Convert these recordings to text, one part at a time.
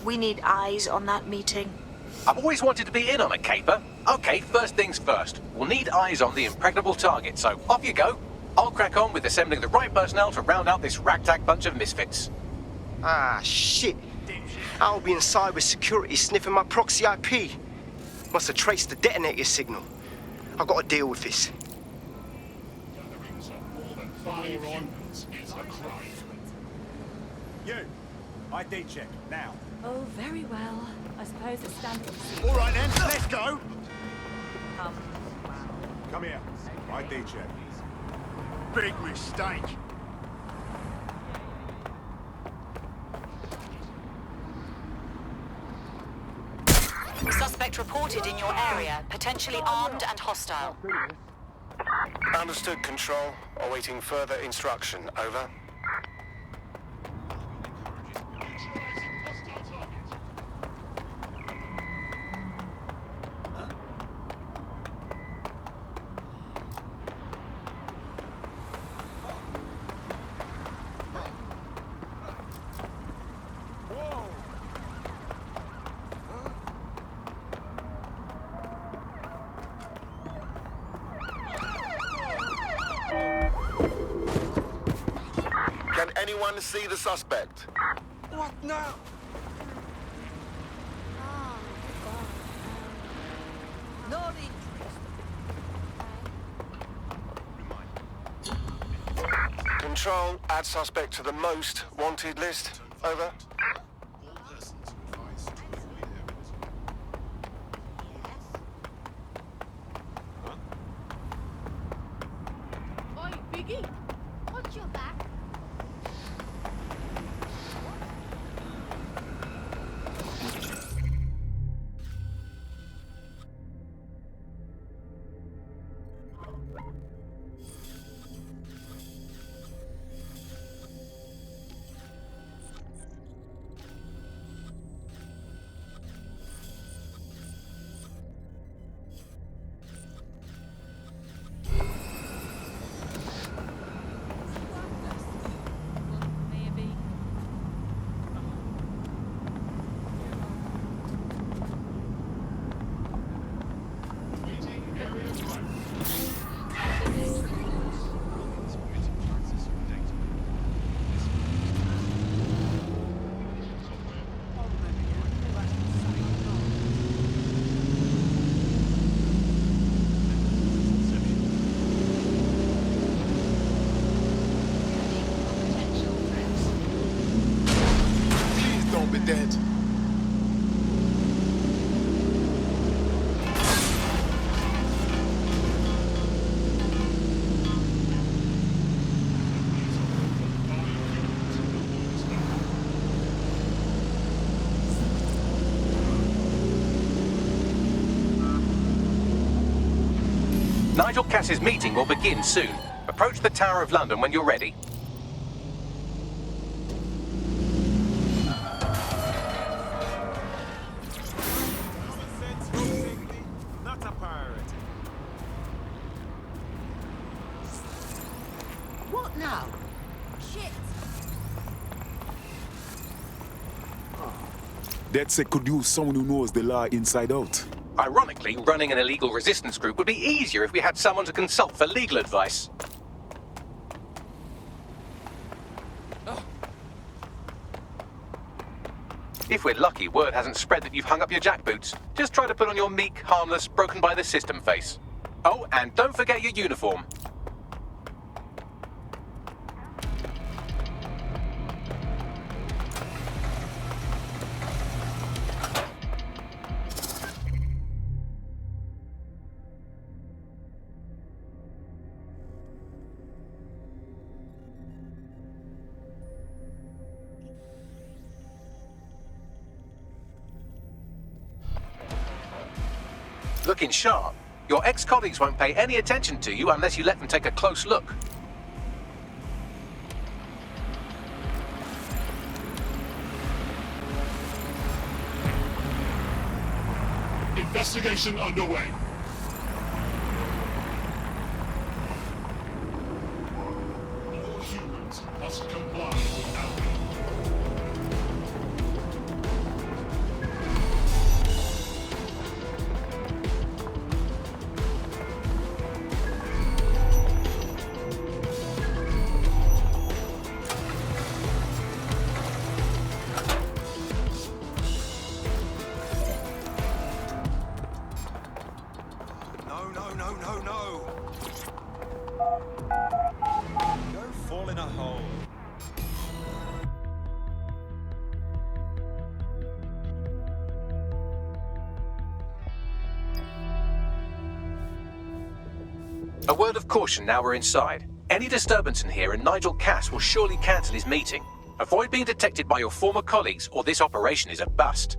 We need eyes on that meeting. I've always wanted to be in on a caper. Okay, first things first. We'll need eyes on the impregnable target, so off you go. I'll crack on with assembling the right personnel to round out this ragtag bunch of misfits. Ah, shit. I'll be inside with security sniffing my proxy IP. Must have traced the detonator signal. I've got to deal with this. You! ID check, now. Oh, very well. I suppose it's standard. All right then, let's go! Come here. ID check. Big mistake. Suspect reported in your area, potentially armed and hostile. Understood, Control. Awaiting further instruction. Over. Can anyone see the suspect? What now? Not Control, add suspect to the most wanted list. Over. Oi, Biggie! Watch your back. Maybe. Please don't be dead. Nigel Cass's meeting will begin soon. Approach the Tower of London when you're ready. Not a pirate. What now? Shit! DedSec could use someone who knows the law inside out. Ironically, running an illegal resistance group would be easier if we had someone to consult for legal advice. If we're lucky, word hasn't spread that you've hung up your jackboots. Just try to put on your meek, harmless, broken by the system face. Oh, and don't forget your uniform. Looking sharp. Your ex-colleagues won't pay any attention to you unless you let them take a close look. Investigation underway. All humans must comply with Albion. A word of caution now we're inside. Any disturbance in here and Nigel Cass will surely cancel his meeting. Avoid being detected by your former colleagues or this operation is a bust.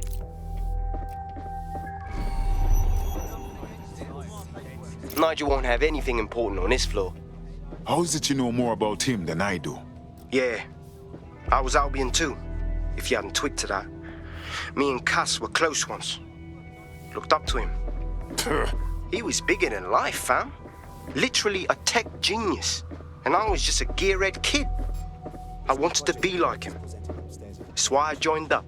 Nigel won't have anything important on this floor. How is it you know more about him than I do? Yeah, I was Albion too, if you hadn't twigged to that. Me and Cass were close once. Looked up to him. He was bigger than life, fam. Literally a tech genius. And I was just a gearhead kid. I wanted to be like him. That's why I joined up.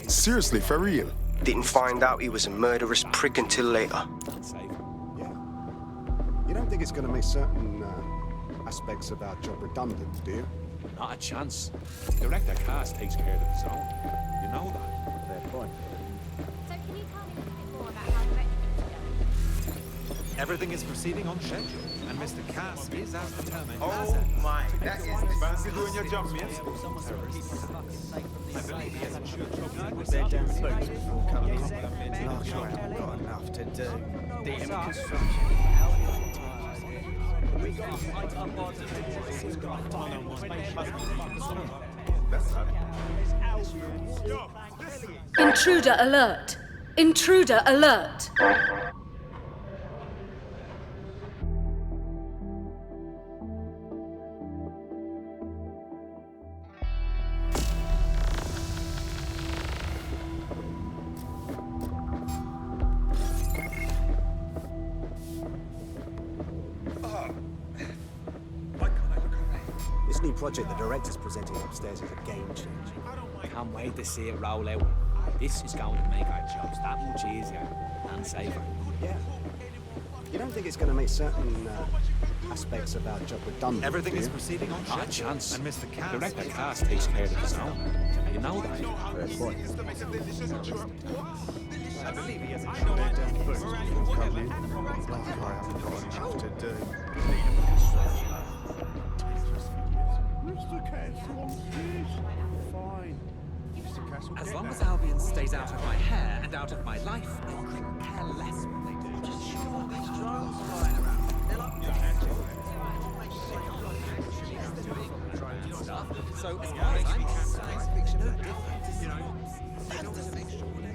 Seriously, for real? Didn't find out he was a murderous prick until later. You don't think it's going to make certain aspects of our job redundant, do you? Not a chance. Director Cass takes care of his own. You know that. Fair point. So can you tell me a bit more about how the retrofit's going? Everything is proceeding on schedule, and Mr. Cass is as determined Oh as ever. my, that is Fancy doing your job, mate? I believe he has ensured trouble. They're down folks before coming on. Like I haven't got enough to do. DM construction. Intruder alert! Intruder alert! This new project the director's presenting upstairs is a game changer. Can't wait to see it roll out. This is going to make our jobs that much easier and safer. Yeah. You don't think it's going to make certain aspects of our job redundant, Everything do is you? proceeding on schedule. Not a chance. And Mr. Cass, Director Cass takes care of his own. You know that. Fair point. I believe he has They're down folks before coming in. Like I haven't got enough to do. Mr. Cass wants this. Fine. Mr. Cass will As get long that. as Albion stays out of my hair and out of my life, I couldn't care less what they do. Just shove all these drones flying around. They're like... So as far as I'm concerned, no difference. You know,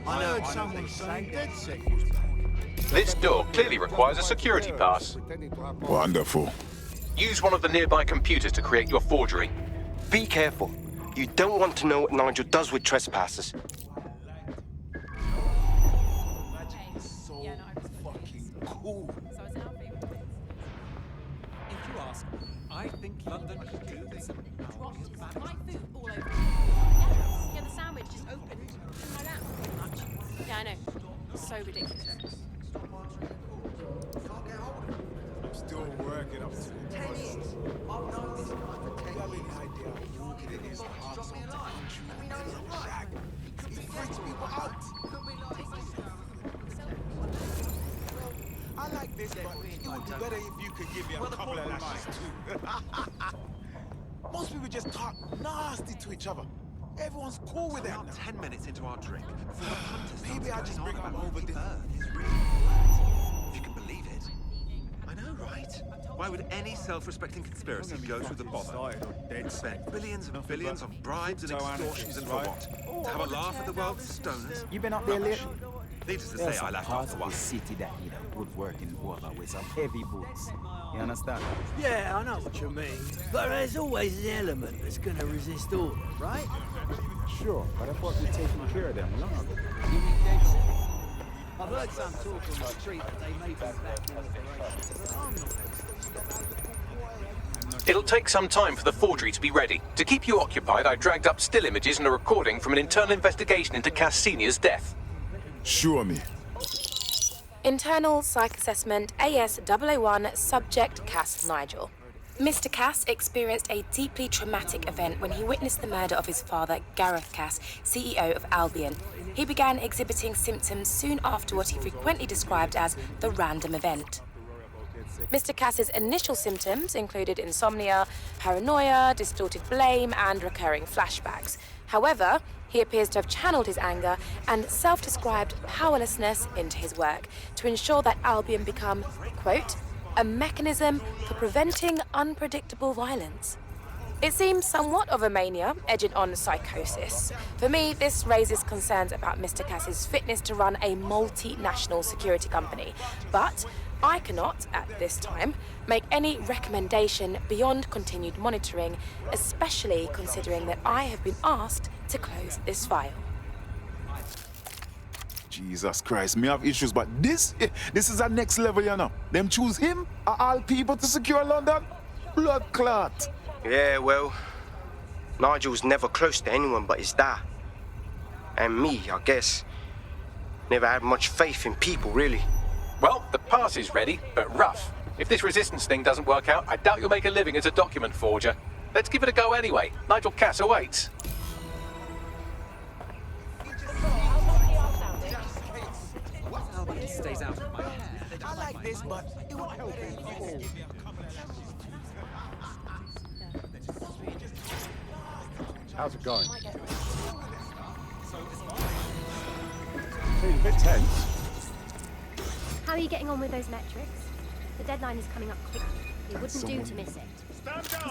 I heard someone saying DedSec was back. This door clearly requires a security pass. Wonderful. Use one of the nearby computers to create your forgery. Be careful. You don't want to know what Nigel does with trespassers. If you ask, I think London could do this. My food all over. Yeah, the sandwich just opened in my lap, pretty much. Yeah, I know. So ridiculous. I'm still working up to it. 10 years. I've known this guy for 10 years. Walking in his house Drop me a line. Let me know you're right. He freaks people out. I like this, but it would be better if you could give me a couple of lashes too. Most people just talk nasty to each other. Everyone's cool with that. Around 10 minutes into our drink, Maybe I just bring up over this. If you can believe it. I know, right? Why would any self-respecting conspiracy go through the bother? Spend billions and billions on bribes and extortions and for what? To have a laugh at the world's stoners? You been up there lately? Needless to say, I laughed after a while. city that need a good working order with some heavy boots. You understand? Yeah, I know what you mean. But there's always an element that's gonna resist order, right? Sure, but I thought we'd taken care of them long ago. I've heard some talk on the street that they may be back in operation, but I'm not. It'll take some time for the forgery to be ready. To keep you occupied, I dragged up still images and a recording from an internal investigation into Cass Sr.'s death. Show me. Internal Psych Assessment AS-001 Subject Cass Nigel. Mr. Cass experienced a deeply traumatic event when he witnessed the murder of his father, Gareth Cass, CEO of Albion. He began exhibiting symptoms soon after what he frequently described as the random event. Mr. Cass's initial symptoms included insomnia, paranoia, distorted blame, and recurring flashbacks. However, he appears to have channeled his anger and self-described powerlessness into his work to ensure that Albion become, quote, a mechanism for preventing unpredictable violence. It seems somewhat of a mania, edging on psychosis. For me, this raises concerns about Mr. Cass's fitness to run a multinational security company. But I cannot, at this time, make any recommendation beyond continued monitoring, especially considering that I have been asked to close this file. Jesus Christ, me have issues, but this is a next level, you know. Them choose him, of all people, to secure London? Blood clot. Yeah, well, Nigel's never close to anyone but his dad. And me, I guess. Never had much faith in people, really. Well, the pass is ready, but rough. If this resistance thing doesn't work out, I doubt you'll make a living as a document forger. Let's give it a go anyway. Nigel Cass awaits. Stays out of my hair. I like this, but it would help if you How's it going? Feeling a bit tense. How are you getting on with those metrics? The deadline is coming up quickly. It wouldn't do to miss it. He's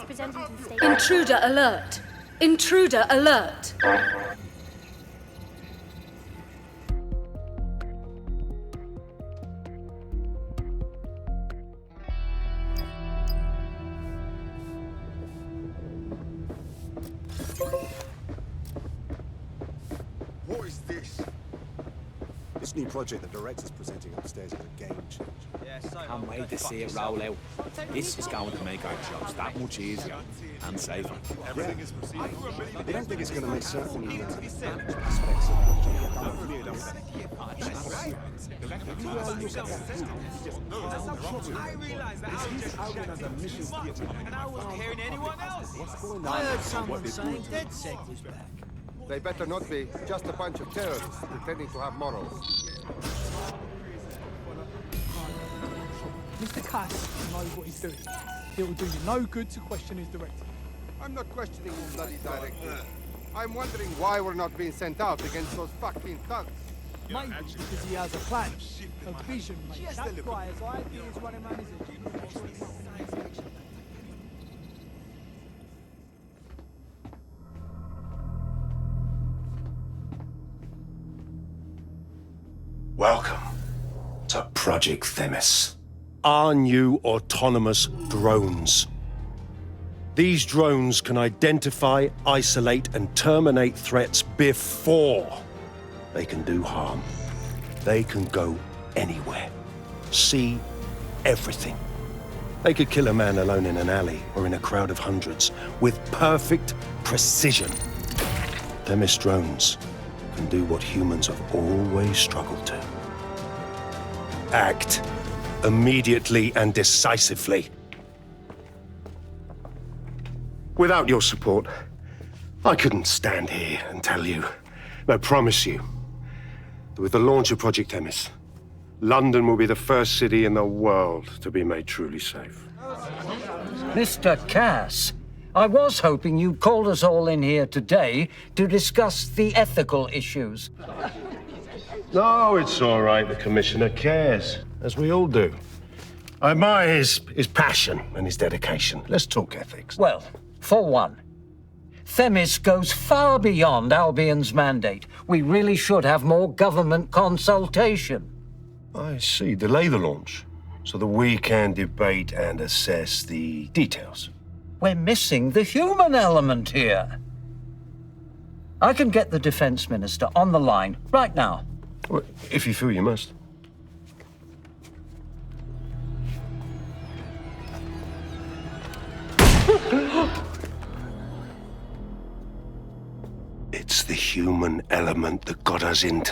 presenting to the state. Intruder alert! Intruder alert! What is this? This new project the director's presenting upstairs is a game changer. Can't wait to see it roll out. This is going to make our jobs that much easier and safer. Everything is proceeding. I don't think it's going to make certain aspects of our job clear. I realized that I was just out as a mission theater, and I wasn't hearing anyone else. I heard someone saying DedSec was back. They better not be. Just a bunch of terrorists pretending to have morals. Mr. Cass knows what he's doing. It will do you no good to question his directive. I'm not questioning you, bloody director. I'm wondering why we're not being sent out against those fucking thugs. Maybe because he has a plan, a vision, mate. That guy has ideas running around his head. Welcome to Project Themis. Our new autonomous drones. These drones can identify, isolate, and terminate threats before they can do harm. They can go anywhere, see everything. They could kill a man alone in an alley or in a crowd of hundreds with perfect precision. Themis drones can do what humans have always struggled to. Act immediately and decisively. Without your support, I couldn't stand here and tell you, I promise you, that with the launch of Project Themis, London will be the first city in the world to be made truly safe. Mr. Cass, I was hoping you called us all in here today to discuss the ethical issues. No, it's all right. The Commissioner cares, as we all do. I admire his passion and his dedication. Let's talk ethics. Well, for one, Themis goes far beyond Albion's mandate. We really should have more government consultation. I see. Delay the launch so that we can debate and assess the details. We're missing the human element here. I can get the Defense Minister on the line right now. Well, if you feel you must. It's the human element that got us into